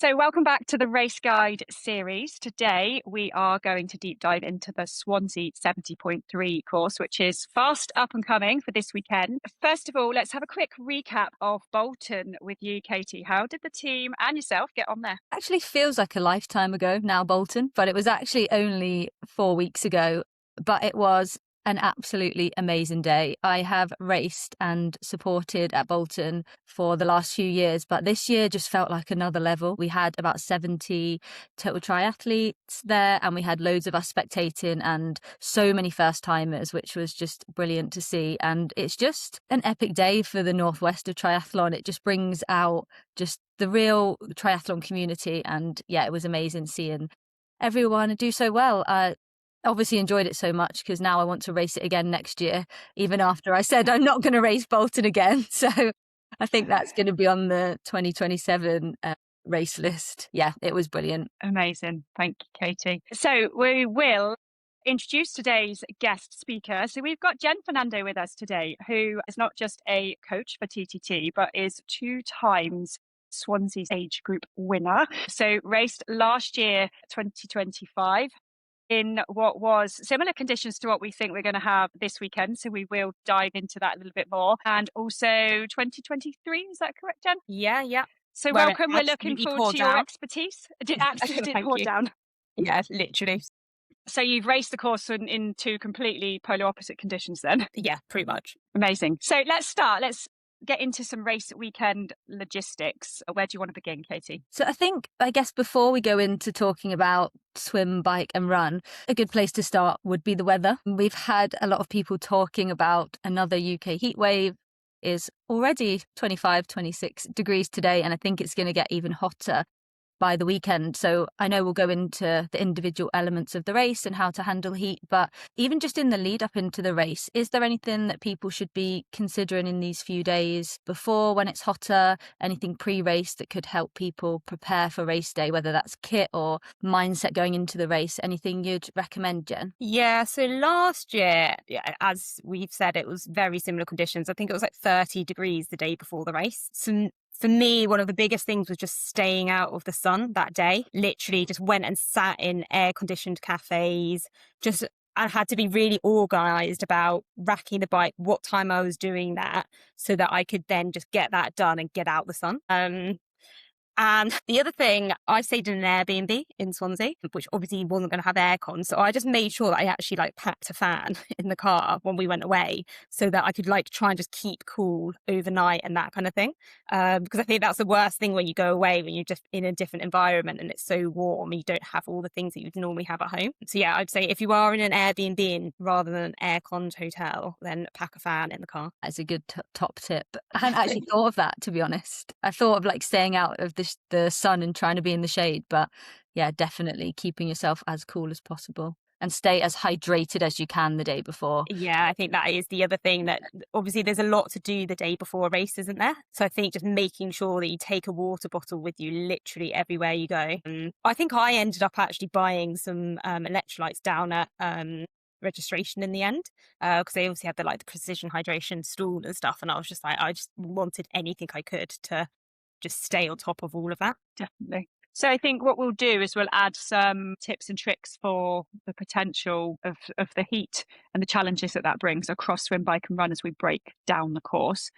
So, welcome back to the Race Guide series. Today, we are going to deep dive into the Swansea 70.3 course, which is fast up and coming for this weekend. First of all, let's have a quick recap of Bolton with you, Katie. How did the team and yourself get on there? Actually feels like a lifetime ago now, Bolton, but it was actually only 4 weeks ago. But it was an absolutely amazing day. I have raced and supported at Bolton for the last few years, but this year just felt like another level. We had about 70 total triathletes there, and we had loads of us spectating and so many first timers, which was just brilliant to see. And it's just an epic day for the northwest of triathlon. It just brings out just the real triathlon community. And yeah, it was amazing seeing everyone do so well. Obviously enjoyed it so much because now I want to race it again next year, even after I said I'm not going to race Bolton again. So I think that's going to be on the 2027 race list. Yeah, it was brilliant. Amazing. Thank you, Katie. So, we will introduce today's guest speaker. So, we've got Jen Fernando with us today, who is not just a coach for TTT, but is 2 times Swansea's age group winner. So, raced last year, 2025. In what was similar conditions to what we think we're going to have this weekend. So we will dive into that a little bit more. And also 2023, is that correct, Jen? Yeah. So Where it welcome. We're looking absolutely forward poured to your down. expertise. It absolutely Thank poured you. down. Yeah, literally. So you've raced the course in 2 completely polar opposite conditions then. Yeah, pretty much. Amazing. So let's start. Let's get into some race weekend logistics. Where do you want to begin, Katie? So I guess before we go into talking about swim, bike and run, a good place to start would be the weather. We've had a lot of people talking about another UK heat wave. Is already 25, 26 degrees today, and I think it's going to get even hotter by the weekend. So I know we'll go into the individual elements of the race and how to handle heat, but even just in the lead up into the race, is there anything that people should be considering in these few days before when it's hotter, anything pre-race that could help people prepare for race day, whether that's kit or mindset going into the race? Anything you'd recommend, Jen? Yeah, so last year, as we've said, it was very similar conditions. I think it was like 30 degrees the day before the race. So for me, one of the biggest things was just staying out of the sun that day. Literally just went and sat in air-conditioned cafes. I had to be really organised about racking the bike, what time I was doing that, so that I could then just get that done and get out the sun. And the other thing, I stayed in an Airbnb in Swansea, which obviously wasn't going to have aircon. So I just made sure that I actually packed a fan in the car when we went away so that I could try and just keep cool overnight and that kind of thing. Because I think that's the worst thing when you go away, when you're just in a different environment and it's so warm, you don't have all the things that you'd normally have at home. So yeah, I'd say if you are in an Airbnb rather than an aircon hotel, then pack a fan in the car. That's a good top tip. I hadn't actually thought of that, to be honest. I thought of staying out of the sun and trying to be in the shade, but yeah, definitely keeping yourself as cool as possible and stay as hydrated as you can the day before. Yeah, I think that is the other thing, that obviously there's a lot to do the day before a race, isn't there? So I think just making sure that you take a water bottle with you literally everywhere you go. I think I ended up actually buying some electrolytes down at registration in the end, because they obviously had the precision hydration stool and stuff, and I was just I just wanted anything I could to just stay on top of all of that. Definitely. So I think what we'll do is we'll add some tips and tricks for the potential of the heat and the challenges that brings across swim, bike and run as we break down the course.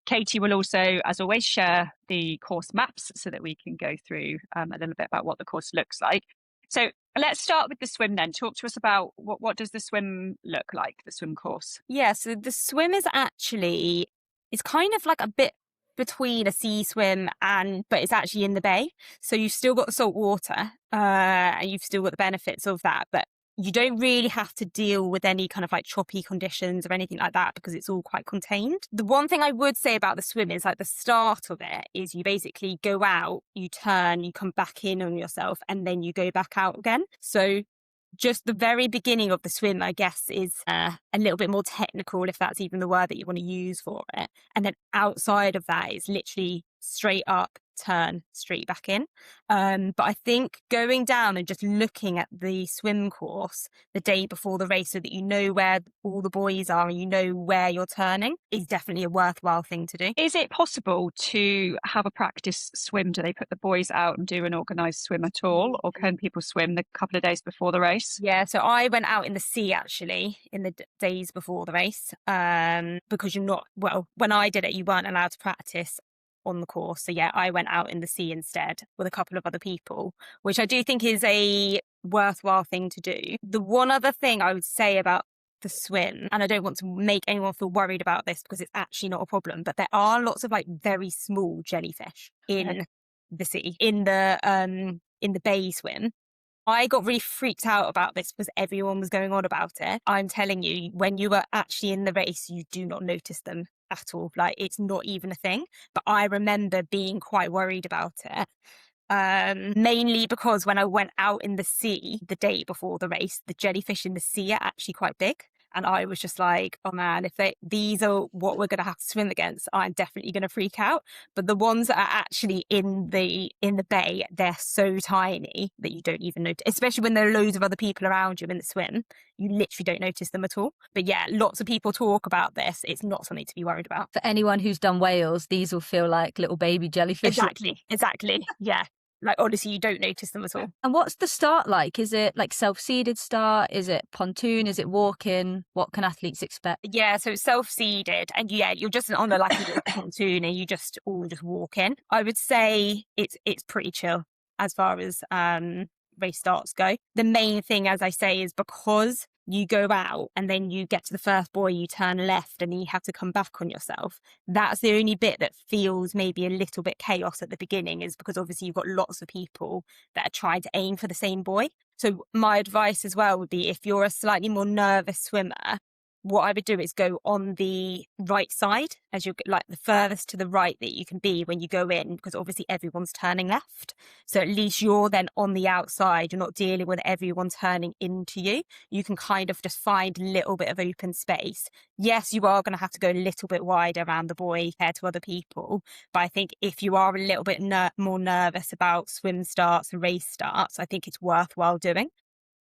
Katie will also, as always, share the course maps so that we can go through a little bit about what the course looks like. So let's start with the swim then. Talk to us about what does the swim look like, the swim course? Yeah, so the swim is actually, it's kind of like a bit between a sea swim but it's actually in the bay. So you've still got the salt water and you've still got the benefits of that, but you don't really have to deal with any kind of choppy conditions or anything like that because it's all quite contained. The one thing I would say about the swim is the start of it is you basically go out, you turn, you come back in on yourself, and then you go back out again. So just the very beginning of the swim, I guess, is a little bit more technical, if that's even the word that you want to use for it. And then outside of that, it's literally straight up turn straight back in. But I think going down and just looking at the swim course the day before the race so that you know where all the boys are and you know where you're turning is definitely a worthwhile thing to do. Is it possible to have a practice swim? Do they put the boys out and do an organised swim at all? Or can people swim the couple of days before the race? Yeah, so I went out in the sea actually in the days before the race because when I did it, you weren't allowed to practice on the course. So yeah, I went out in the sea instead with a couple of other people, which I do think is a worthwhile thing to do. The one other thing I would say about the swim, and I don't want to make anyone feel worried about this because it's actually not a problem, but there are lots of like very small jellyfish in the sea, in the bay swim. I got really freaked out about this because everyone was going on about it. I'm telling you, when you are actually in the race, you do not notice them at all. Like, it's not even a thing. But I remember being quite worried about it. Mainly because when I went out in the sea the day before the race, the jellyfish in the sea are actually quite big. And I was just like, oh man, if these are what we're going to have to swim against, I'm definitely going to freak out. But the ones that are actually in the bay, they're so tiny that you don't even notice, especially when there are loads of other people around you in the swim. You literally don't notice them at all. But yeah, lots of people talk about this. It's not something to be worried about. For anyone who's done whales, these will feel like little baby jellyfish. Exactly. Yeah. Like, honestly, you don't notice them at all. And what's the start like? Is it like self-seeded start? Is it pontoon? Is it walk-in? What can athletes expect? Yeah, so it's self-seeded. And yeah, you're just on a pontoon and you just walk in. I would say it's pretty chill as far as race starts go. The main thing, as I say, is because you go out and then you get to the first buoy, you turn left and then you have to come back on yourself. That's the only bit that feels maybe a little bit chaos at the beginning, is because obviously you've got lots of people that are trying to aim for the same buoy. So my advice as well would be, if you're a slightly more nervous swimmer, what I would do is go on the right side, as you're like the furthest to the right that you can be when you go in, because obviously everyone's turning left. So at least you're then on the outside. You're not dealing with everyone turning into you. You can kind of just find a little bit of open space. Yes, you are going to have to go a little bit wider around the buoy compared to other people. But I think if you are a little bit more nervous about swim starts and race starts, I think it's worthwhile doing.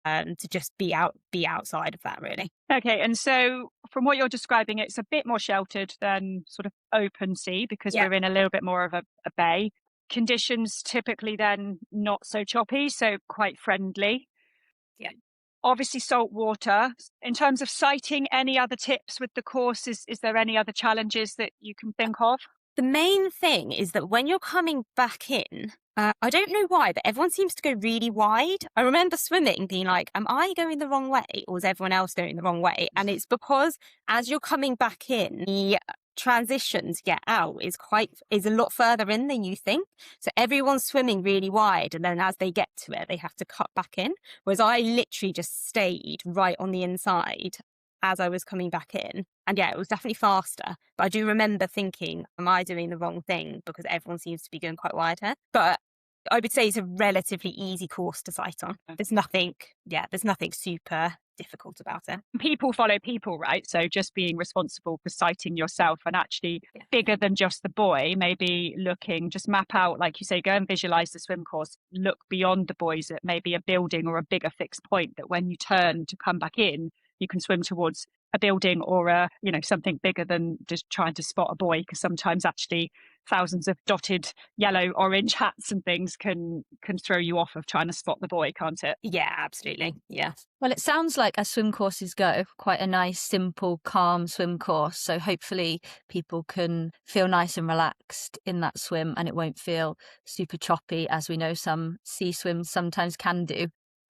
To just be outside of that, really. Okay, and so from what you're describing, it's a bit more sheltered than sort of open sea, because we're in a little bit more of a bay. Conditions typically then not so choppy, so quite friendly. Yeah. Obviously salt water. In terms of sighting, any other tips with the course? Is there any other challenges that you can think of? The main thing is that when you're coming back in, I don't know why, but everyone seems to go really wide. I remember swimming being like, am I going the wrong way or is everyone else going the wrong way? And it's because as you're coming back in, the transition to get out is a lot further in than you think. So everyone's swimming really wide, and then as they get to it, they have to cut back in. Whereas I literally just stayed right on the inside as I was coming back in. And yeah, it was definitely faster. But I do remember thinking, am I doing the wrong thing? Because everyone seems to be going quite wide here. But I would say it's a relatively easy course to sight on. There's nothing super difficult about it. People follow people, right? So just being responsible for sighting yourself, and actually bigger than just the buoy, maybe looking, just map out, like you say, go and visualize the swim course, look beyond the buoys at maybe a building or a bigger fixed point, that when you turn to come back in, you can swim towards a building or something bigger than just trying to spot a buoy, because sometimes actually thousands of dotted yellow, orange hats and things can throw you off of trying to spot the buoy, can't it? Yeah, absolutely. Yeah. Well, it sounds like, as swim courses go, quite a nice, simple, calm swim course. So hopefully people can feel nice and relaxed in that swim, and it won't feel super choppy, as we know some sea swims sometimes can do.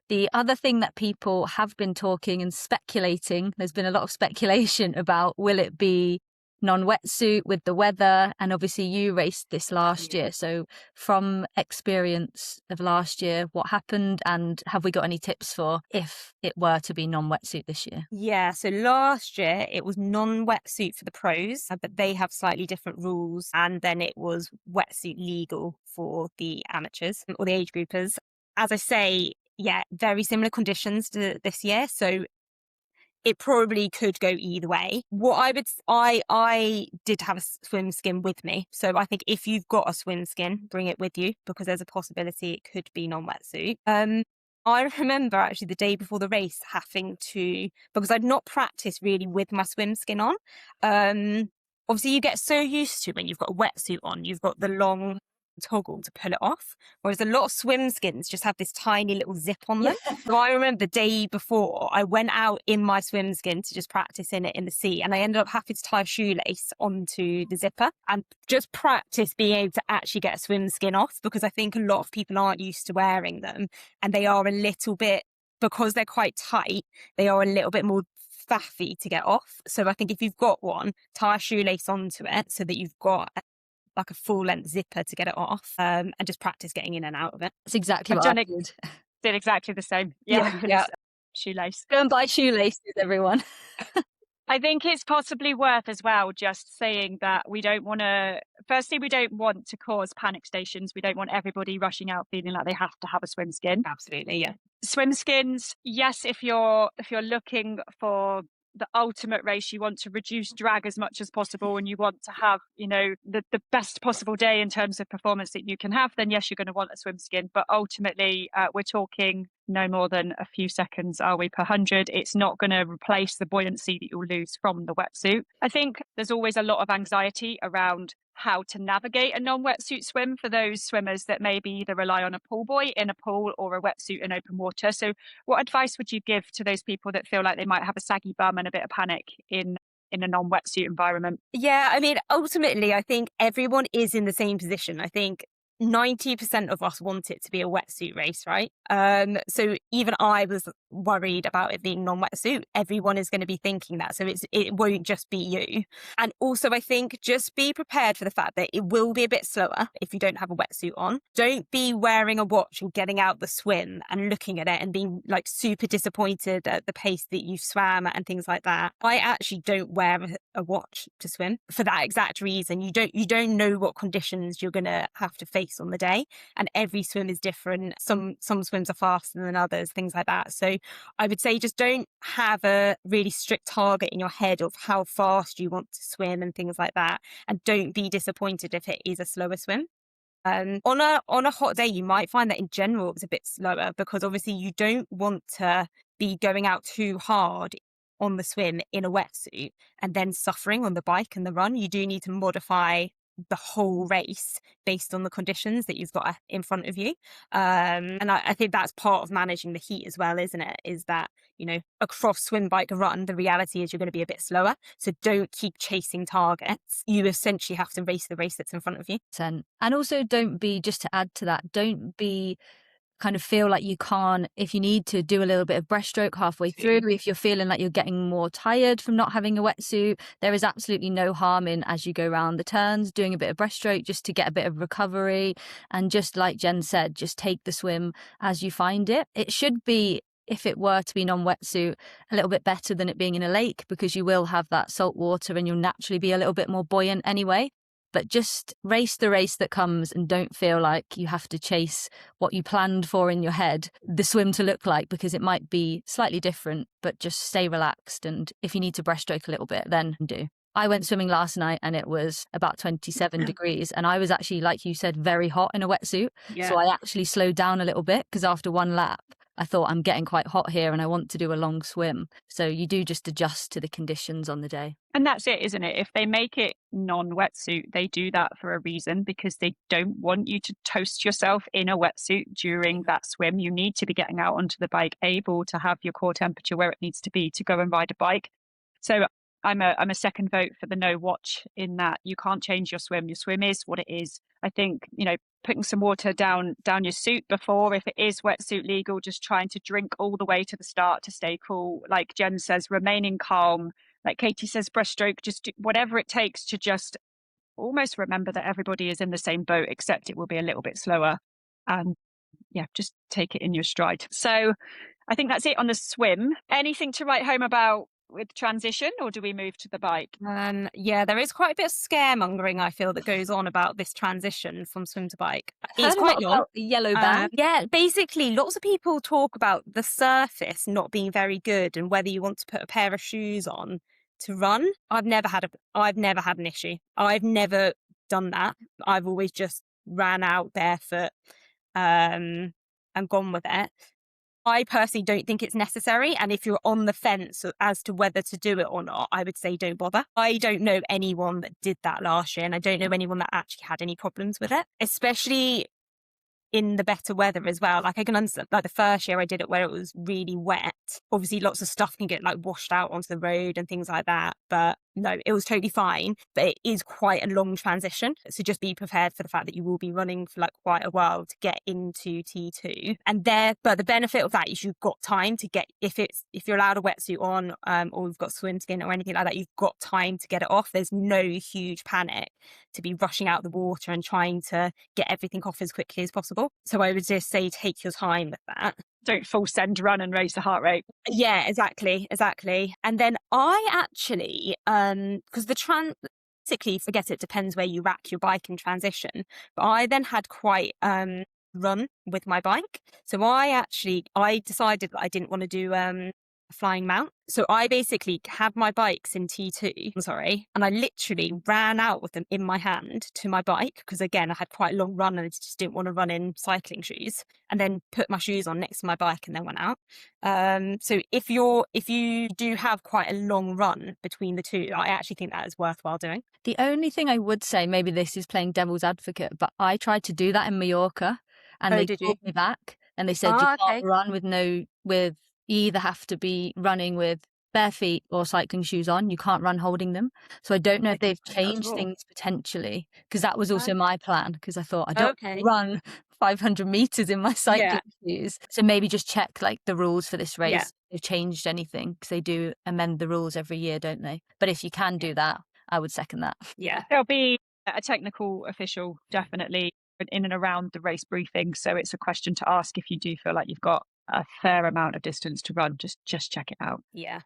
The other thing that people have been talking and speculating, there's been a lot of speculation about, will it be non-wetsuit with the weather? And obviously you raced this last year. So from experience of last year, what happened, and have we got any tips for if it were to be non-wetsuit this year? Yeah, so last year it was non-wetsuit for the pros, but they have slightly different rules. And then it was wetsuit legal for the amateurs or the age groupers. As I say, yeah, very similar conditions to this year. So it probably could go either way. I did have a swim skin with me. So I think if you've got a swim skin, bring it with you, because there's a possibility it could be non-wetsuit. I remember actually the day before the race having to, because I'd not practiced really with my swim skin on. Obviously you get so used to when you've got a wetsuit on, you've got the long toggle to pull it off, whereas a lot of swim skins just have this tiny little zip on them. So I remember the day before I went out in my swim skin to just practice in it in the sea, and I ended up having to tie a shoelace onto the zipper and just practice being able to actually get a swim skin off, because I think a lot of people aren't used to wearing them, and they are a little bit, because they're quite tight, they are a little bit more faffy to get off. So I think if you've got one, tie a shoelace onto it so that you've got like a full length zipper to get it off, and just practice getting in and out of it. That's exactly I've what done I it. did. Did exactly the same. Yeah. Shoelace. Go and buy shoelaces, everyone. I think it's possibly worth as well just saying that we don't want to, firstly, we don't want to cause panic stations. We don't want everybody rushing out feeling like they have to have a swim skin. Absolutely, yeah. Swim skins, yes, if you're looking for the ultimate race, you want to reduce drag as much as possible and you want to have, the best possible day in terms of performance that you can have, then yes, you're going to want a swim skin. But ultimately, we're talking no more than a few seconds, are we, per 100. It's not going to replace the buoyancy that you'll lose from the wetsuit. I think there's always a lot of anxiety around how to navigate a non-wetsuit swim for those swimmers that maybe either rely on a pool buoy in a pool or a wetsuit in open water. So what advice would you give to those people that feel like they might have a saggy bum and a bit of panic in a non-wetsuit environment? Yeah, I mean, ultimately, I think everyone is in the same position. I think 90% of us want it to be a wetsuit race, right? So even I was worried about it being non-wetsuit. Everyone is going to be thinking that. So it won't just be you. And also, I think just be prepared for the fact that it will be a bit slower if you don't have a wetsuit on. Don't be wearing a watch and getting out the swim and looking at it and being like super disappointed at the pace that you swam at and things like that. I actually don't wear a watch to swim for that exact reason. You don't know what conditions you're going to have to face on the day, and every swim is different. Some swims are faster than others, things like that. So I would say just don't have a really strict target in your head of how fast you want to swim and things like that, and don't be disappointed if it is a slower swim. On a hot day, you might find that in general it's a bit slower, because obviously you don't want to be going out too hard on the swim in a wetsuit and then suffering on the bike and the run. You do need to modify the whole race based on the conditions that you've got in front of you. And I think that's part of managing the heat as well, isn't it? Is that, across swim, bike, run, the reality is you're going to be a bit slower. So don't keep chasing targets. You essentially have to race the race that's in front of you. And also don't be, just to add to that, don't be kind of feel like you can't, if you need to do a little bit of breaststroke halfway through, if you're feeling like you're getting more tired from not having a wetsuit, there is absolutely no harm in, as you go around the turns, doing a bit of breaststroke just to get a bit of recovery. And just like Jen said, just take the swim as you find it. It should be, if it were to be non-wetsuit, a little bit better than it being in a lake, because you will have that salt water and you'll naturally be a little bit more buoyant anyway. But just race the race that comes, and don't feel like you have to chase what you planned for in your head, the swim to look like, because it might be slightly different. But just stay relaxed, and if you need to breaststroke a little bit, then do. I went swimming last night and it was about 27 degrees, and I was actually, like you said, very hot in a wetsuit. Yeah. So I actually slowed down a little bit, because after one lap I thought, I'm getting quite hot here and I want to do a long swim. So you do just adjust to the conditions on the day. And that's it, isn't it? If they make it non-wetsuit, they do that for a reason, because they don't want you to toast yourself in a wetsuit during that swim. You need to be getting out onto the bike, able to have your core temperature where it needs to be to go and ride a bike. So I'm a second vote for the no watch, in that you can't change your swim. Your swim is what it is. I think, putting some water down your suit before, if it is wetsuit legal, just trying to drink all the way to the start to stay cool. Like Jen says, remaining calm. Like Katy says, breaststroke, just do whatever it takes to just almost remember that everybody is in the same boat, except it will be a little bit slower. And yeah, just take it in your stride. So I think that's it on the swim. Anything to write home about with transition, or do we move to the bike? Yeah, there is quite a bit of scaremongering, I feel, that goes on about this transition from swim to bike. It's Heard a quite lot long. about the yellow bag. Yeah, basically, lots of people talk about the surface not being very good and whether you want to put a pair of shoes on to run. I've never had an issue. I've never done that. I've always just ran out barefoot and gone with it. I personally don't think it's necessary. And if you're on the fence as to whether to do it or not, I would say don't bother. I don't know anyone that did that last year, and I don't know anyone that actually had any problems with it, especially in the better weather as well. Like, I can understand, like, the first year I did it where it was really wet. Obviously, lots of stuff can get like washed out onto the road and things like that. But no, it was totally fine. But it is quite a long transition. So just be prepared for the fact that you will be running for like quite a while to get into T2. But the benefit of that is you've got time to get, if you're allowed a wetsuit on, or you've got swim skin or anything like that, you've got time to get it off. There's no huge panic to be rushing out the water and trying to get everything off as quickly as possible. So I would just say take your time with that. Don't full send run and raise the heart rate. Yeah, exactly. And then I actually, because basically, forget it, depends where you rack your bike in transition. But I then had quite run with my bike. So I decided that I didn't want to do a flying mount. So I basically have my bikes in T2, and I literally ran out with them in my hand to my bike, because again, I had quite a long run and I just didn't want to run in cycling shoes, and then put my shoes on next to my bike and then went out. So if you do have quite a long run between the two, I actually think that is worthwhile doing. The only thing I would say, maybe this is playing devil's advocate, but I tried to do that in Mallorca and they called me back and they said you can't run with you either have to be running with bare feet or cycling shoes on. You can't run holding them. So I don't know if they've changed things potentially, because that was also my plan, because I thought I don't run 500 meters in my cycling shoes. So maybe just check like the rules for this race. If they've changed anything, because they do amend the rules every year, don't they? But if you can do that, I would second that. Yeah. There'll be a technical official definitely in and around the race briefing. So it's a question to ask if you do feel like you've got a fair amount of distance to run. Just check it out. Yeah.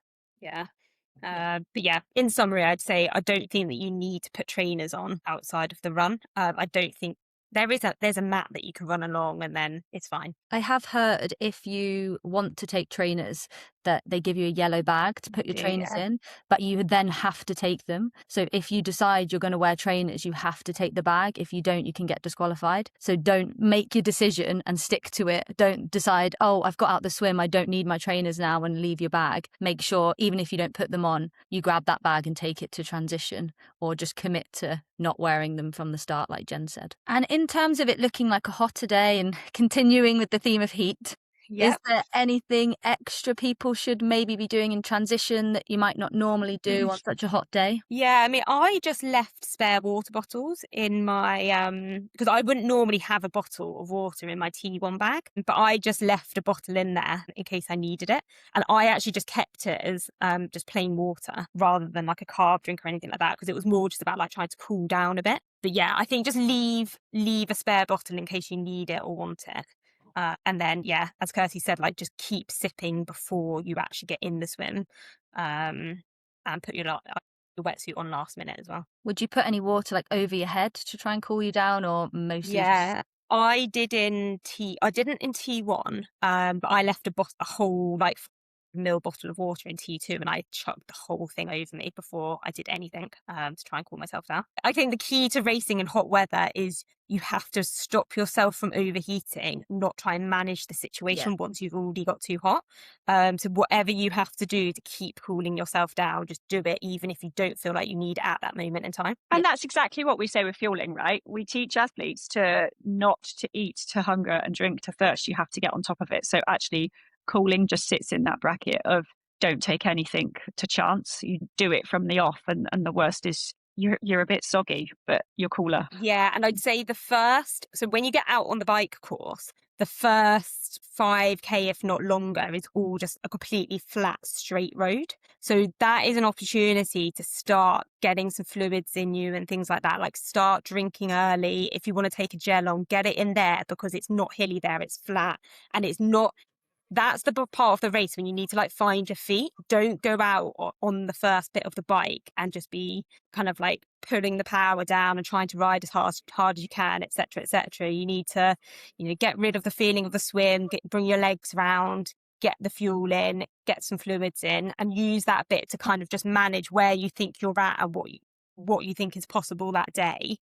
But yeah, in summary, I'd say I don't think that you need to put trainers on outside of the run. I don't think there's a mat that you can run along and then it's fine. I have heard if you want to take trainers that they give you a yellow bag to put your trainers in, but you then have to take them. So if you decide you're going to wear trainers, you have to take the bag. If you don't, you can get disqualified. So don't make your decision and stick to it. Don't decide, oh, I've got out the swim, I don't need my trainers now, and leave your bag. Make sure, even if you don't put them on, you grab that bag and take it to transition, or just commit to not wearing them from the start, like Jen said. And in terms of it looking like a hotter day and continuing with the theme of heat, is there anything extra people should maybe be doing in transition that you might not normally do on such a hot day? Yeah, I mean, I just left spare water bottles in my, because I wouldn't normally have a bottle of water in my T1 bag, but I just left a bottle in there in case I needed it. And I actually just kept it as just plain water rather than like a carb drink or anything like that, because it was more just about like trying to cool down a bit. But yeah, I think just leave a spare bottle in case you need it or want it. And then, yeah, as Kirsty said, like just keep sipping before you actually get in the swim, and put your wetsuit on last minute as well. Would you put any water like over your head to try and cool you down, or mostly? Yeah, I didn't in T1, but I left a whole like ml bottle of water in T2 and I chucked the whole thing over me before I did anything to try and cool myself down. I think the key to racing in hot weather is you have to stop yourself from overheating, not try and manage the situation once you've already got too hot. So whatever you have to do to keep cooling yourself down, just do it, even if you don't feel like you need it at that moment in time. And that's exactly what we say with fueling, right? We teach athletes to not to eat to hunger and drink to thirst. You have to get on top of it. So actually, cooling just sits in that bracket of don't take anything to chance. You do it from the off, and the worst is you're a bit soggy, but you're cooler. Yeah, and I'd say so when you get out on the bike course, the first 5k, if not longer, is all just a completely flat, straight road. So that is an opportunity to start getting some fluids in you and things like that. Like start drinking early. If you want to take a gel on, get it in there, because it's not hilly there, it's flat, and it's not that's the part of the race when you need to like find your feet. Don't go out on the first bit of the bike and just be kind of like pulling the power down and trying to ride as hard as you can, etc., etc. You need to, get rid of the feeling of the swim, bring your legs round, get the fuel in, get some fluids in, and use that bit to kind of just manage where you think you're at and what you think is possible that day,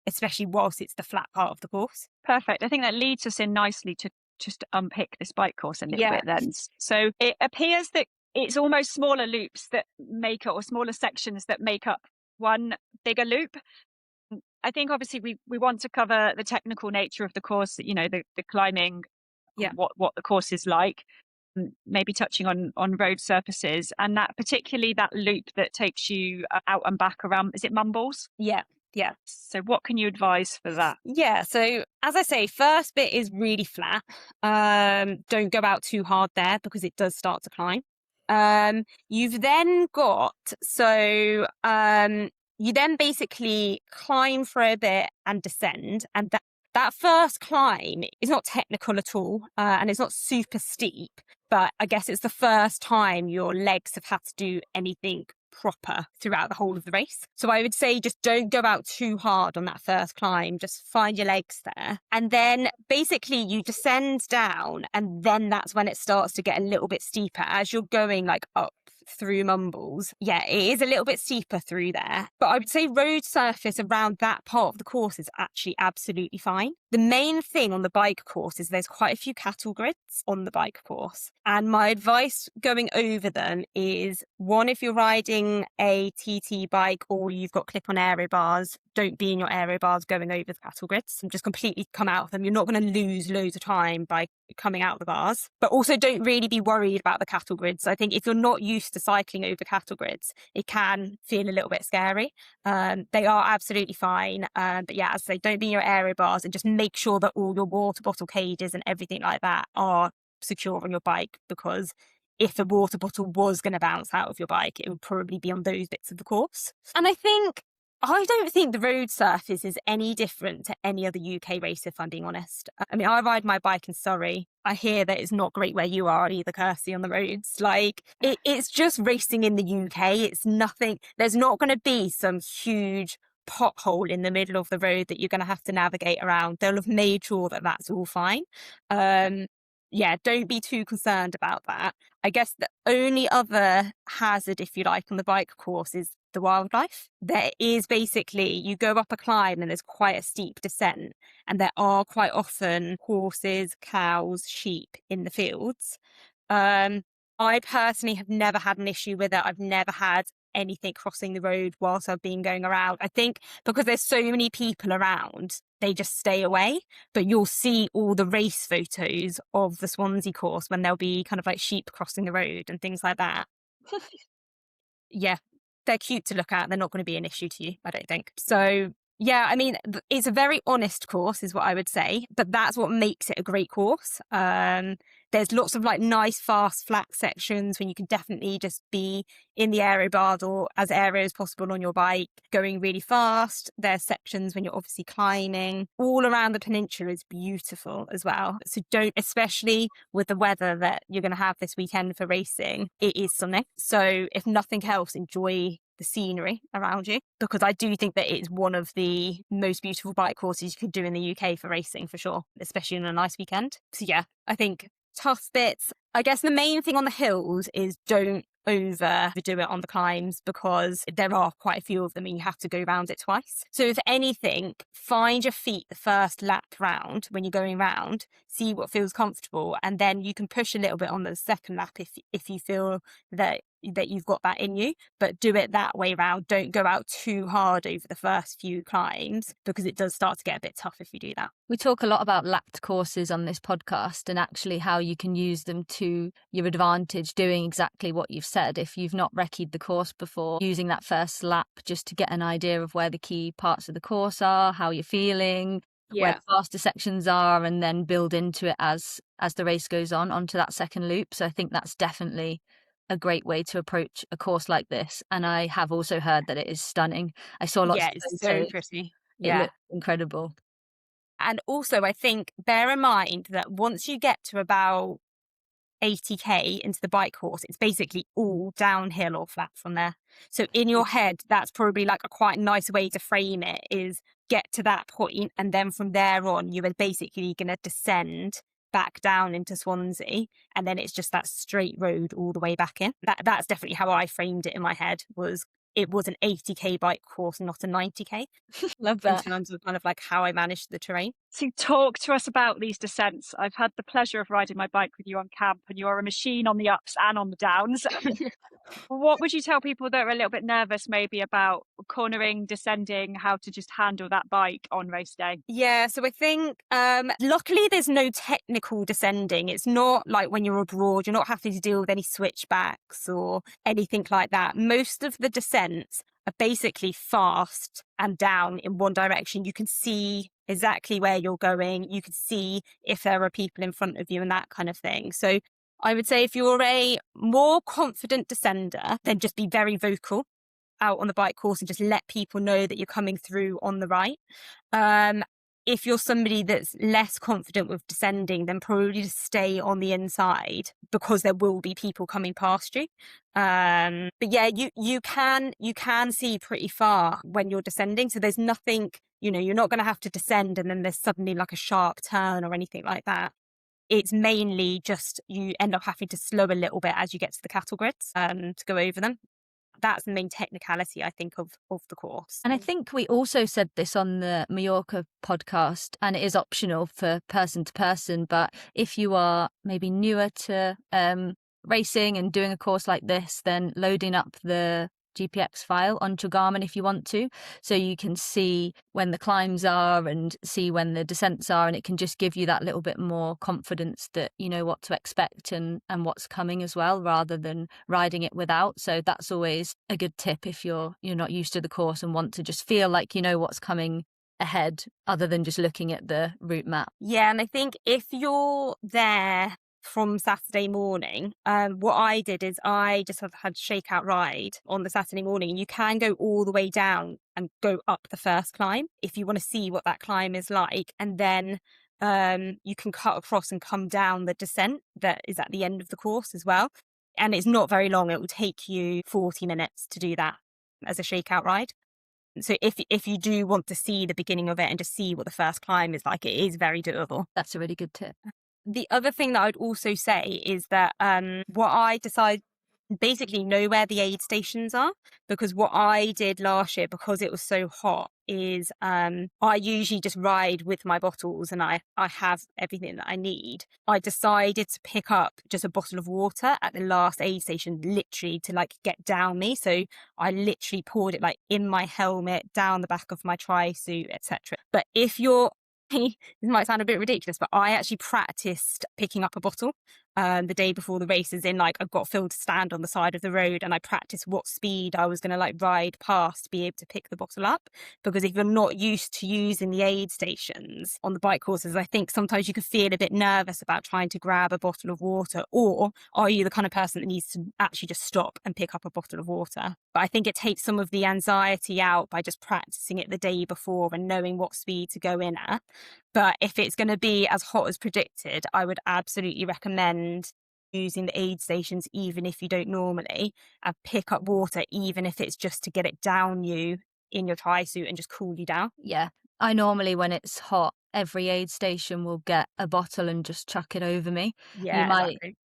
especially whilst it's the flat part of the course. Perfect. I think that leads us in nicely to just unpick this bike course a little bit then. So it appears that it's almost smaller loops that make up, or smaller sections that make up one bigger loop. I think obviously we want to cover the technical nature of the course, the climbing, what the course is like, maybe touching on road surfaces, and that particularly that loop that takes you out and back around, is it Mumbles? Yeah. So what can you advise for that? Yeah. So as I say, first bit is really flat. Don't go out too hard there because it does start to climb. You've then got, you then basically climb for a bit and descend. And that first climb is not technical at all. And it's not super steep, but I guess it's the first time your legs have had to do anything proper throughout the whole of the race. So I would say just don't go out too hard on that first climb. Just find your legs there. And then basically you descend down, and then that's when it starts to get a little bit steeper as you're going like up through Mumbles. Yeah, it is a little bit steeper through there. But I would say road surface around that part of the course is actually absolutely fine. The main thing on the bike course is there's quite a few cattle grids on the bike course. And my advice going over them is, one, if you're riding a TT bike or you've got clip-on aero bars, don't be in your aero bars going over the cattle grids and just completely come out of them. You're not going to lose loads of time by coming out of the bars. But also don't really be worried about the cattle grids. I think if you're not used to cycling over cattle grids, it can feel a little bit scary. They are absolutely fine. But yeah, as I say, don't be in your aero bars, and just make sure that all your water bottle cages and everything like that are secure on your bike, because if a water bottle was going to bounce out of your bike, it would probably be on those bits of the course. And I don't think the road surface is any different to any other UK race, if I'm being honest. I mean, I ride my bike in Surrey. I hear that it's not great where you are either, Kirsty, on the roads. Like, it's just racing in the UK. It's nothing. There's not going to be some huge pothole in the middle of the road that you're going to have to navigate around. They'll have made sure that that's all fine. Yeah, don't be too concerned about that. I guess the only other hazard, if you like, on the bike course is the wildlife. There is basically, you go up a climb and there's quite a steep descent, and there are quite often horses, cows, sheep in the fields. I personally have never had an issue with it. I've never had anything crossing the road whilst I've been going around. I think because there's so many people around, they just stay away. But you'll see all the race photos of the Swansea course when there'll be kind of like sheep crossing the road and things like that. Yeah, they're cute to look at. They're not going to be an issue to you, I don't think. So yeah, I mean, it's a very honest course is what I would say, but that's what makes it a great course. There's lots of like nice, fast, flat sections when you can definitely just be in the aero bars or as aero as possible on your bike, going really fast. There's sections when you're obviously climbing. All around the peninsula is beautiful as well. So don't, especially with the weather that you're going to have this weekend for racing, it is stunning. So if nothing else, enjoy the scenery around you, because I do think that it's one of the most beautiful bike courses you could do in the UK for racing, for sure, especially on a nice weekend. So yeah, I think tough bits. I guess the main thing on the hills is don't overdo it on the climbs, because there are quite a few of them and you have to go around it twice. So if anything, find your feet the first lap round when you're going round, see what feels comfortable, and then you can push a little bit on the second lap if you feel that you've got that in you, but do it that way round. Don't go out too hard over the first few climbs, because it does start to get a bit tough if you do that. We talk a lot about lapped courses on this podcast, and actually how you can use them to your advantage, doing exactly what you've said. If you've not recce'd the course before, using that first lap just to get an idea of where the key parts of the course are, how you're feeling, where the faster sections are, and then build into it as the race goes on onto that second loop. So I think that's definitely a great way to approach a course like this. And I have also heard that it is stunning. I saw lots of it's photos. so pretty. It looks incredible. And also, I think, bear in mind that once you get to about 80k into the bike course, it's basically all downhill or flat from there. So in your head, that's probably like a quite nice way to frame it, is get to that point, and then from there on, you are basically going to descend back down into Swansea, and then it's just that straight road all the way back in. That's definitely how I framed it in my head. It was an 80k bike course, not a 90k. Love In that. terms of kind of like how I managed the terrain. So talk to us about these descents. I've had the pleasure of riding my bike with you on camp, and you're a machine on the ups and on the downs. What would you tell people that are a little bit nervous maybe about cornering, descending, how to just handle that bike on race day? Yeah, so I think luckily there's no technical descending. It's not like when you're abroad, you're not having to deal with any switchbacks or anything like that. Most of the descents are basically fast and down in one direction. You can see exactly where you're going. You can see if there are people in front of you and that kind of thing. So I would say if you're a more confident descender, then just be very vocal out on the bike course and just let people know that you're coming through on the right. If you're somebody that's less confident with descending, then probably just stay on the inside, because there will be people coming past you. But yeah, you can see pretty far when you're descending. So there's nothing, you're not going to have to descend and then there's suddenly like a sharp turn or anything like that. It's mainly just you end up having to slow a little bit as you get to the cattle grids to go over them. That's the main technicality, I think, of the course. And I think we also said this on the Mallorca podcast, and it is optional for person to person, but if you are maybe newer to racing and doing a course like this, then loading up the GPX file onto Garmin if you want to, so you can see when the climbs are and see when the descents are, and it can just give you that little bit more confidence that you know what to expect and what's coming as well, rather than riding it without. So that's always a good tip if you're not used to the course and want to just feel like you know what's coming ahead, other than just looking at the route map. Yeah, and I think if you're there from Saturday morning, what I did is I just had a shakeout ride on the Saturday morning, and you can go all the way down and go up the first climb if you want to see what that climb is like, and then you can cut across and come down the descent that is at the end of the course as well. And it's not very long. It will take you 40 minutes to do that as a shakeout ride. So if you do want to see the beginning of it and to see what the first climb is like, it is very doable. That's a really good tip. The other thing that I'd also say is that what I decide, basically know where the aid stations are, because what I did last year, because it was so hot, is I usually just ride with my bottles and I have everything that I need. I decided to pick up just a bottle of water at the last aid station, literally to like get down me. So I literally poured it like in my helmet, down the back of my tri-suit, etc. But if you're this might sound a bit ridiculous, but I actually practiced picking up a bottle the day before the race, as in like I've got Phil to stand on the side of the road and I practiced what speed I was going to like ride past to be able to pick the bottle up. Because if you're not used to using the aid stations on the bike courses, I think sometimes you can feel a bit nervous about trying to grab a bottle of water. Or are you the kind of person that needs to actually just stop and pick up a bottle of water? But I think it takes some of the anxiety out by just practicing it the day before and knowing what speed to go in at. But if it's going to be as hot as predicted, I would absolutely recommend using the aid stations, even if you don't normally, and pick up water, even if it's just to get it down you in your tri-suit and just cool you down. Yeah. I normally, when it's hot, every aid station will get a bottle and just chuck it over me. Yeah, you might exactly.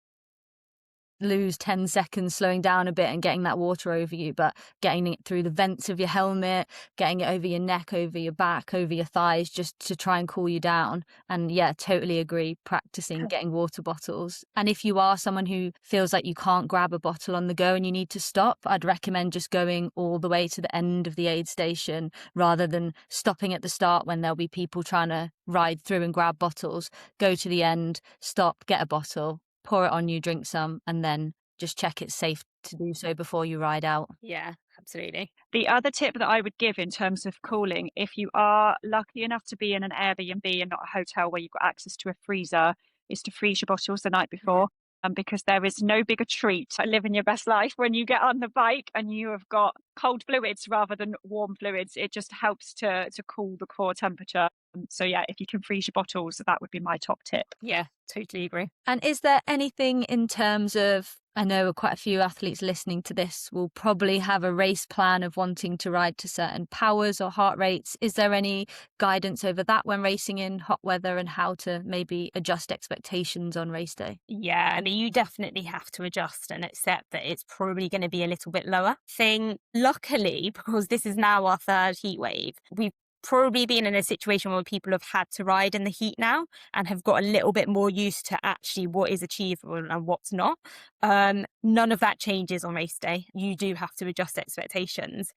lose 10 seconds slowing down a bit and getting that water over you, but getting it through the vents of your helmet, getting it over your neck, over your back, over your thighs, just to try and cool you down. And yeah, totally agree, practicing getting water bottles. And if you are someone who feels like you can't grab a bottle on the go and you need to stop, I'd recommend just going all the way to the end of the aid station rather than stopping at the start when there'll be people trying to ride through and grab bottles. Go to the end, stop, get a bottle, pour it on you, drink some, and then just check it's safe to do so before you ride out. Yeah, absolutely. The other tip that I would give in terms of cooling, if you are lucky enough to be in an Airbnb and not a hotel where you've got access to a freezer, is to freeze your bottles the night before. because there is no bigger treat to living your best life when you get on the bike and you have got cold fluids rather than warm fluids. It just helps to cool the core temperature. So yeah, if you can freeze your bottles, that would be my top tip. Yeah, totally agree. And is there anything in terms of, I know quite a few athletes listening to this will probably have a race plan of wanting to ride to certain powers or heart rates. Is there any guidance over that when racing in hot weather and how to maybe adjust expectations on race day? Yeah, I mean, you definitely have to adjust and accept that it's probably going to be a little bit lower. Luckily, because this is now our third heat wave, we've probably been in a situation where people have had to ride in the heat now and have got a little bit more used to actually what is achievable and what's not. None of that changes on race day. You do have to adjust expectations.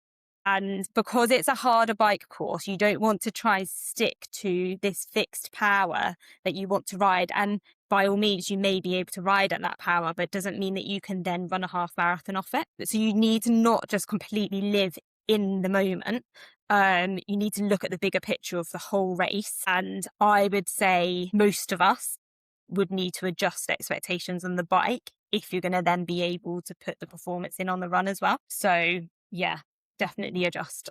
And because it's a harder bike course, you don't want to try and stick to this fixed power that you want to ride. And by all means, you may be able to ride at that power, but it doesn't mean that you can then run a half marathon off it. So you need to not just completely live in the moment. You need to look at the bigger picture of the whole race. And I would say most of us would need to adjust expectations on the bike if you're going to then be able to put the performance in on the run as well. So yeah, definitely adjust.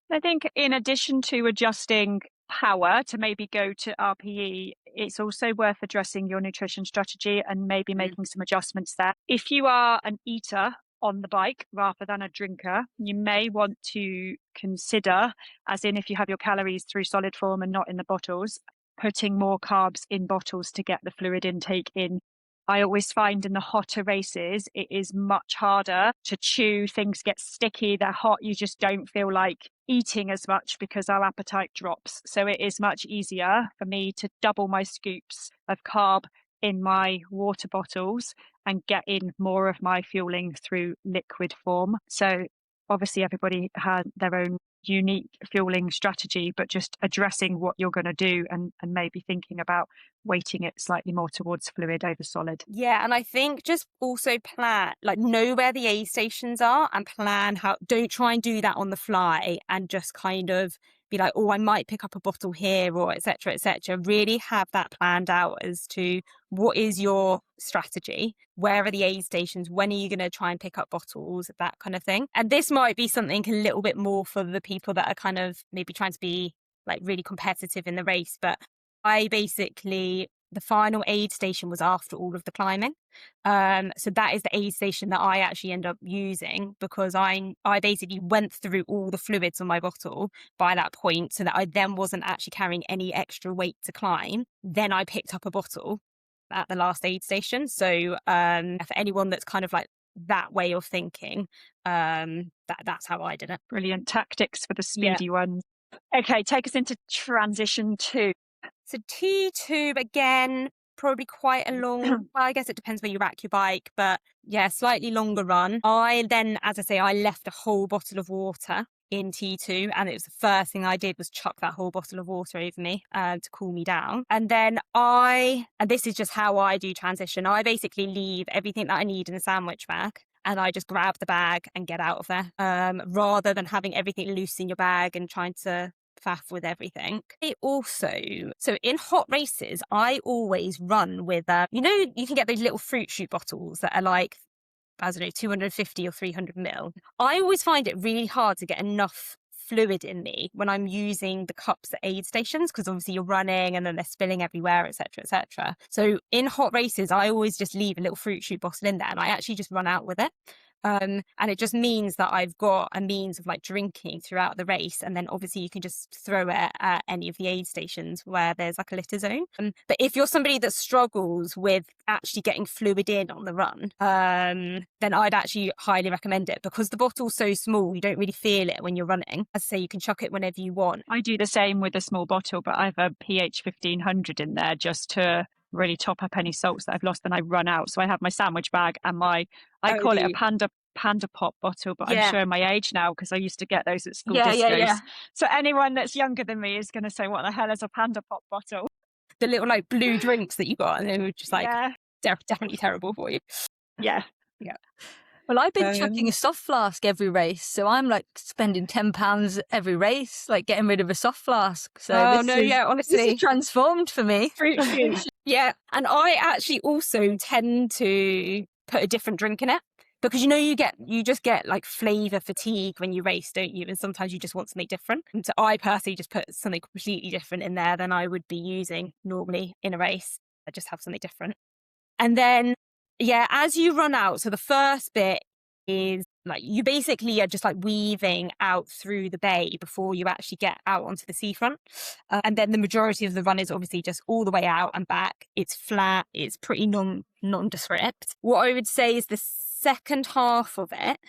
I think in addition to adjusting power to maybe go to RPE, it's also worth addressing your nutrition strategy and maybe making some adjustments there. If you are an eater on the bike rather than a drinker, you may want to consider, as in if you have your calories through solid form and not in the bottles, putting more carbs in bottles to get the fluid intake in. I always find in the hotter races, it is much harder to chew. Things get sticky, they're hot. You just don't feel like eating as much because our appetite drops. So it is much easier for me to double my scoops of carb in my water bottles and get in more of my fueling through liquid form. So obviously everybody had their own unique fueling strategy, but just addressing what you're going to do and maybe thinking about weighting it slightly more towards fluid over solid. Yeah, and I think just also know where the aid stations are and plan how. Don't try and do that on the fly and just kind of be like, oh, I might pick up a bottle here or et cetera, et cetera. Really have that planned out as to what is your strategy, where are the aid stations, when are you going to try and pick up bottles, that kind of thing. And this might be something a little bit more for the people that are kind of maybe trying to be like really competitive in the race. But the final aid station was after all of the climbing. So that is the aid station that I actually end up using because I basically went through all the fluids on my bottle by that point so that I then wasn't actually carrying any extra weight to climb. Then I picked up a bottle at the last aid station. So for anyone that's kind of like that way of thinking, that's how I did it. Brilliant tactics for the speedy ones. Okay, take us into transition 2. So T2, again, probably quite a long, well, I guess it depends where you rack your bike, but yeah, slightly longer run. I then, as I say, I left a whole bottle of water in T2 and it was the first thing I did was chuck that whole bottle of water over me to cool me down. And then and this is just how I do transition, I basically leave everything that I need in a sandwich bag and I just grab the bag and get out of there rather than having everything loose in your bag and trying to faff with everything. So in hot races, I always run with, you can get those little fruit shoot bottles that are like, I don't know, 250 or 300 ml. I always find it really hard to get enough fluid in me when I'm using the cups at aid stations because obviously you're running and then they're spilling everywhere, etc., etc. So in hot races, I always just leave a little fruit shoot bottle in there and I actually just run out with it. And it just means that I've got a means of like drinking throughout the race. And then obviously you can just throw it at any of the aid stations where there's like a litter zone. But if you're somebody that struggles with actually getting fluid in on the run, then I'd actually highly recommend it because the bottle's so small, you don't really feel it when you're running. As I say, you can chuck it whenever you want. I do the same with a small bottle, but I have a pH 1500 in there just to really top up any salts that I've lost, then I run out. So I have my sandwich bag and I call it a panda pop bottle, but I'm showing my age now because I used to get those at school discos. Yeah. So anyone that's younger than me is going to say, what the hell is a panda pop bottle? The little like blue drinks that you got and they were just like, definitely terrible for you. Yeah. Well, I've been chucking a soft flask every race, so I'm like spending £10 every race, like getting rid of a soft flask. So honestly, this is transformed for me. Yeah, and I actually also tend to put a different drink in it because you just get like flavour fatigue when you race, don't you? And sometimes you just want something different. And so I personally just put something completely different in there than I would be using normally in a race. I just have something different. And then, yeah, as you run out, so the first bit is like you basically are just like weaving out through the bay before you actually get out onto the seafront. And then the majority of the run is obviously just all the way out and back. It's flat, it's pretty nondescript. What I would say is the second half of it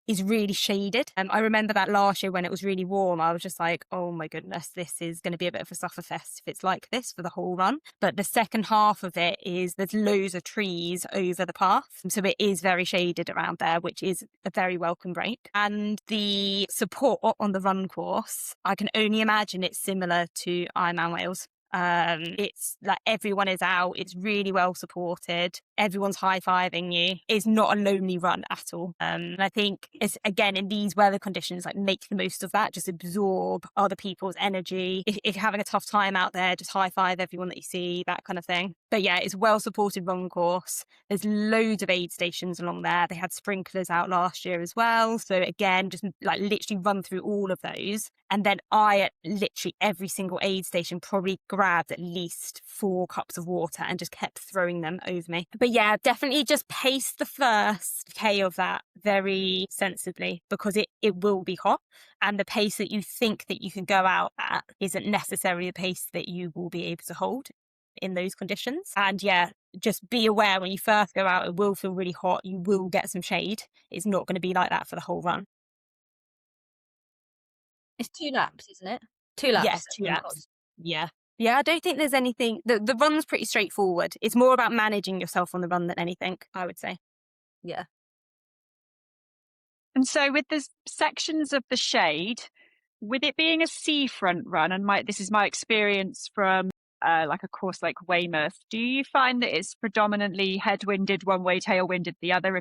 is really shaded. I remember that last year when it was really warm, I was just like, oh my goodness, this is going to be a bit of a sufferfest if it's like this for the whole run. But the second half of it is there's loads of trees over the path. So it is very shaded around there, which is a very welcome break. And the support on the run course, I can only imagine it's similar to Ironman Wales. It's like everyone is out, it's really well supported, everyone's high-fiving you. It's not a lonely run at all. And I think it's, again, in these weather conditions, like make the most of that, just absorb other people's energy. If you're having a tough time out there, just high-five everyone that you see, that kind of thing. But yeah, it's a well-supported run course. There's loads of aid stations along there. They had sprinklers out last year as well. So again, just like literally run through all of those. And then I, at literally every single aid station, probably grabbed at least 4 cups of water and just kept throwing them over me. But yeah, definitely just pace the first K of that very sensibly because it will be hot. And the pace that you think that you can go out at isn't necessarily the pace that you will be able to hold in those conditions. And yeah, just be aware when you first go out, it will feel really hot. You will get some shade. It's not going to be like that for the whole run. It's 2 laps, isn't it? 2 laps. Yes, 2 laps. Yeah. Yeah, I don't think there's anything. The run's pretty straightforward. It's more about managing yourself on the run than anything, I would say. Yeah. And so with the sections of the shade, with it being a seafront run, and this is my experience from like a course like Weymouth, do you find that it's predominantly headwinded one way, tailwinded the other?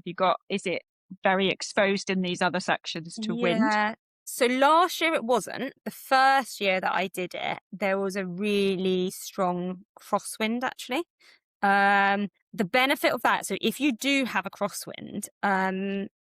Is it very exposed in these other sections to wind? So last year it wasn't. The first year that I did it, there was a really strong crosswind actually. The benefit of that, so if you do have a crosswind,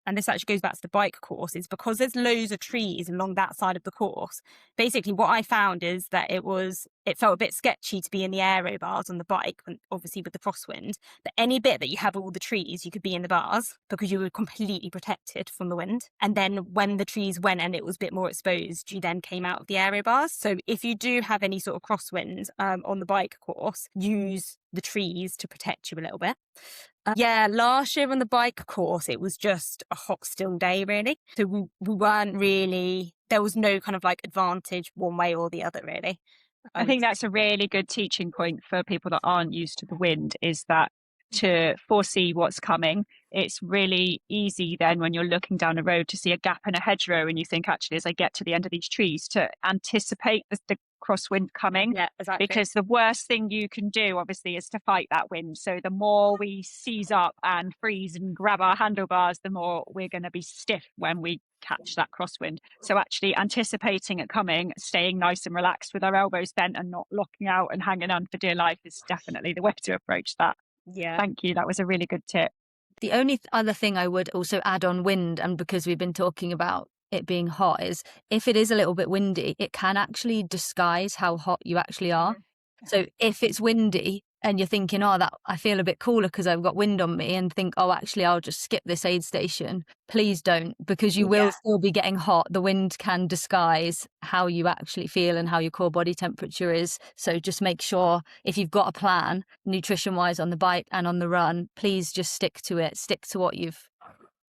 and this actually goes back to the bike course, is because there's loads of trees along that side of the course. Basically, what I found is that it felt a bit sketchy to be in the aero bars on the bike, obviously with the crosswind. But any bit that you have all the trees, you could be in the bars because you were completely protected from the wind. And then when the trees went and it was a bit more exposed, you then came out of the aero bars. So if you do have any sort of crosswind on the bike course, use the trees to protect you a little bit. Yeah, last year on the bike course, it was just a hot, still day, really. So we weren't really, there was no kind of like advantage one way or the other, really. I think that's a really good teaching point for people that aren't used to the wind, is that to foresee what's coming. It's really easy then when you're looking down a road to see a gap in a hedgerow and you think, actually, as I get to the end of these trees, to anticipate the crosswind coming. Yeah, exactly. Because the worst thing you can do, obviously, is to fight that wind. So the more we seize up and freeze and grab our handlebars, the more we're going to be stiff when we catch that crosswind. So actually anticipating it coming, staying nice and relaxed with our elbows bent and not locking out and hanging on for dear life is definitely the way to approach that. Yeah. Thank you. That was a really good tip. The only other thing I would also add on wind, and because we've been talking about it being hot, is if it is a little bit windy, it can actually disguise how hot you actually are. So if it's windy and you're thinking, oh, that I feel a bit cooler because I've got wind on me, and think, oh, actually, I'll just skip this aid station. Please don't, because you will still be getting hot. The wind can disguise how you actually feel and how your core body temperature is. So just make sure, if you've got a plan, nutrition-wise on the bike and on the run, please just stick to it. Stick to what you've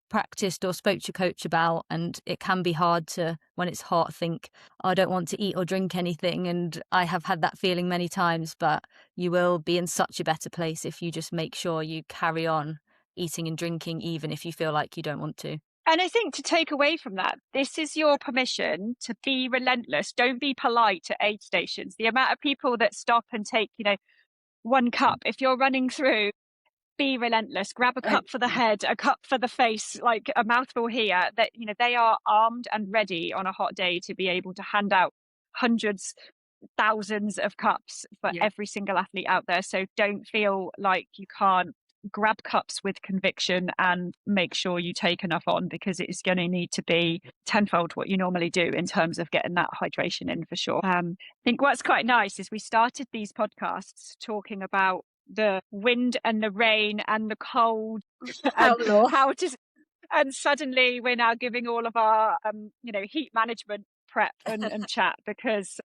practiced or spoke to your coach about. And it can be hard to, when it's hot, think, I don't want to eat or drink anything. And I have had that feeling many times, but you will be in such a better place if you just make sure you carry on eating and drinking, even if you feel like you don't want to. And I think to take away from that, this is your permission to be relentless. Don't be polite to aid stations. The amount of people that stop and take, 1 cup, if you're running through be relentless, grab a cup for the head, a cup for the face, like a mouthful here, that, you know, they are armed and ready on a hot day to be able to hand out hundreds, thousands of cups for every single athlete out there. So don't feel like you can't grab cups with conviction and make sure you take enough on, because it's going to need to be tenfold what you normally do in terms of getting that hydration in, for sure. I think what's quite nice is we started these podcasts talking about the wind and the rain and the cold and how to, and suddenly we're now giving all of our heat management prep and chat, because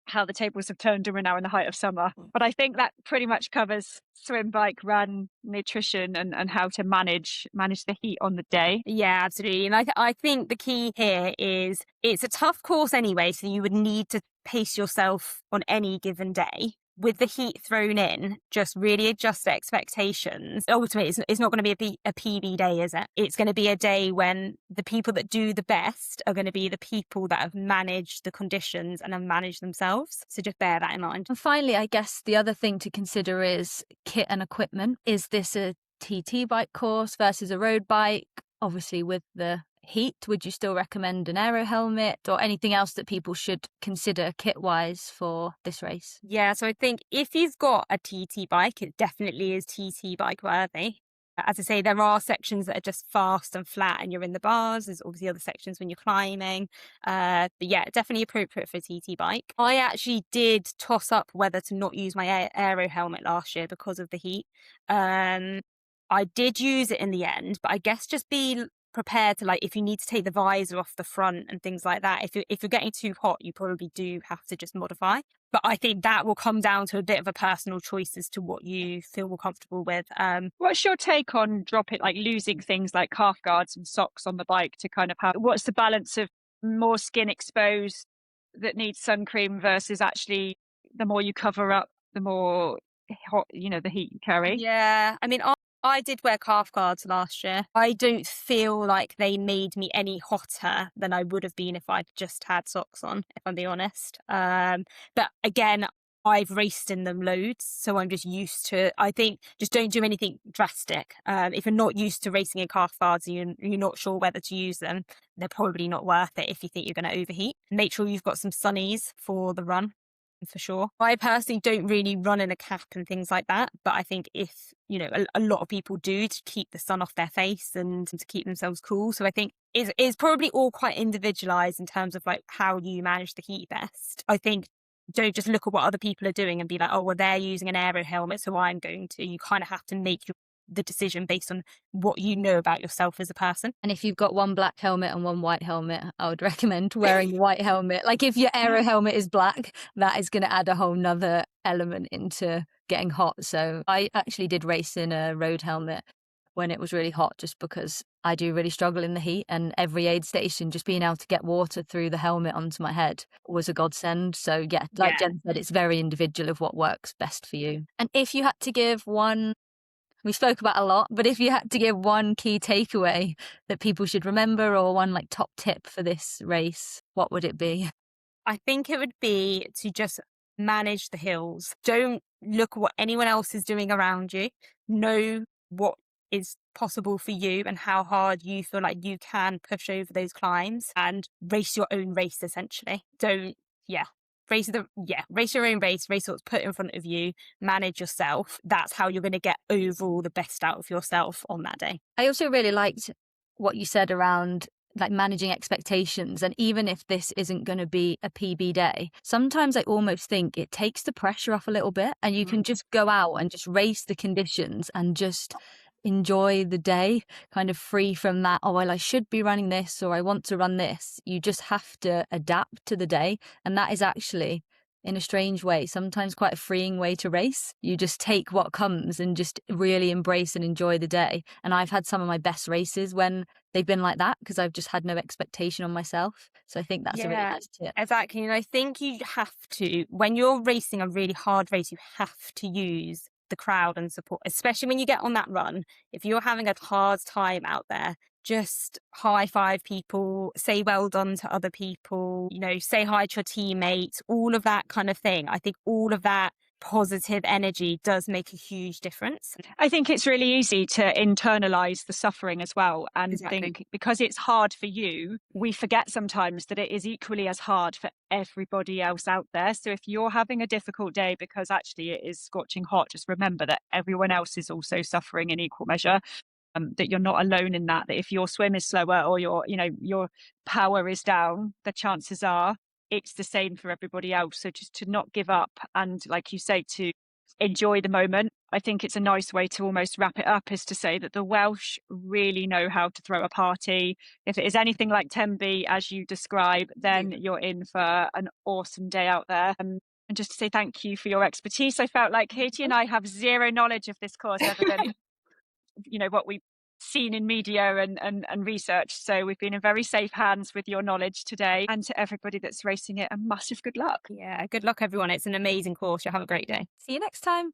how the tables have turned and we're now in the height of summer. But I think that pretty much covers swim, bike, run, nutrition, and how to manage the heat on the day. Yeah, absolutely. And I think the key here is it's a tough course anyway, so you would need to pace yourself on any given day. With the heat thrown in, just really adjust expectations. Ultimately, it's not going to be a PB day, is it? It's going to be a day when the people that do the best are going to be the people that have managed the conditions and have managed themselves. So just bear that in mind. And finally, I guess the other thing to consider is kit and equipment. Is this a TT bike course versus a road bike? Obviously, with the heat, would you still recommend an aero helmet or anything else that people should consider kit-wise for this race? Yeah, so I think if you've got a TT bike, it definitely is TT bike worthy. As I say, there are sections that are just fast and flat and you're in the bars. There's obviously other sections when you're climbing. But yeah, definitely appropriate for a TT bike. I actually did toss up whether to not use my aero helmet last year because of the heat. I did use it in the end, but I guess just be prepared to, like, if you need to take the visor off the front and things like that, if you're getting too hot, you probably do have to just modify. But I think that will come down to a bit of a personal choice as to what you feel more comfortable with. What's your take on losing things like calf guards and socks on the bike to kind of have, what's the balance of more skin exposed that needs sun cream versus actually the more you cover up, the more hot, the heat you carry? Yeah, I mean, I did wear calf guards last year. I don't feel like they made me any hotter than I would have been if I'd just had socks on, if I'm being honest. But again, I've raced in them loads, so I'm just used to, I think, just don't do anything drastic. If you're not used to racing in calf guards and you're not sure whether to use them, they're probably not worth it if you think you're going to overheat. Make sure you've got some sunnies for the run. For sure. I personally don't really run in a cap and things like that, but I think if, a lot of people do to keep the sun off their face and to keep themselves cool. So I think it's probably all quite individualized in terms of like how you manage the heat best. I think don't just look at what other people are doing and be like, oh, well, they're using an aero helmet, so I'm going to. You kind of have to make the decision based on what you know about yourself as a person. And if you've got one black helmet and one white helmet, I would recommend wearing the white helmet. Like if your aero helmet is black, that is going to add a whole nother element into getting hot. So I actually did race in a road helmet when it was really hot, just because I do really struggle in the heat, and every aid station, just being able to get water through the helmet onto my head was a godsend. So yeah, like Jen said, it's very individual of what works best for you. And if you had to give one, we spoke about a lot, but if you had to give one key takeaway that people should remember, or one like top tip for this race, what would it be? I think it would be to just manage the hills. Don't look at what anyone else is doing around you. Know what is possible for you and how hard you feel like you can push over those climbs, and race your own race essentially. Race your own race what's put in front of you, manage yourself. That's how you're going to get overall the best out of yourself on that day. I also really liked what you said around like managing expectations. And even if this isn't going to be a PB day, sometimes I almost think it takes the pressure off a little bit, and you can just go out and just race the conditions and just enjoy the day, kind of free from that, oh, well, I should be running this or I want to run this. You just have to adapt to the day. And that is actually, in a strange way, sometimes quite a freeing way to race. You just take what comes and just really embrace and enjoy the day. And I've had some of my best races when they've been like that, because I've just had no expectation on myself. So I think that's a really nice tip. Exactly. And I think you have to, when you're racing a really hard race, you have to use the crowd and support, especially when you get on that run. If you're having a hard time out there, just high five people, say well done to other people, say hi to your teammates, all of that kind of thing. I think all of that positive energy does make a huge difference. I think it's really easy to internalize the suffering as well, and Exactly. think because it's hard for you, we forget sometimes that it is equally as hard for everybody else out there. So if you're having a difficult day because actually it is scorching hot, just remember that everyone else is also suffering in equal measure. That you're not alone in that if your swim is slower or your power is down, the chances are it's the same for everybody else. So just to not give up, and like you say, to enjoy the moment. I think it's a nice way to almost wrap it up, is to say that the Welsh really know how to throw a party. If it is anything like Tenby, as you describe, then you're in for an awesome day out there. And just to say thank you for your expertise. I felt like Katy and I have zero knowledge of this course other than what we've seen in media and research. So we've been in very safe hands with your knowledge today. And to everybody that's racing it, a massive good luck. Yeah, good luck everyone. It's an amazing course. You'll have a great day. See you next time.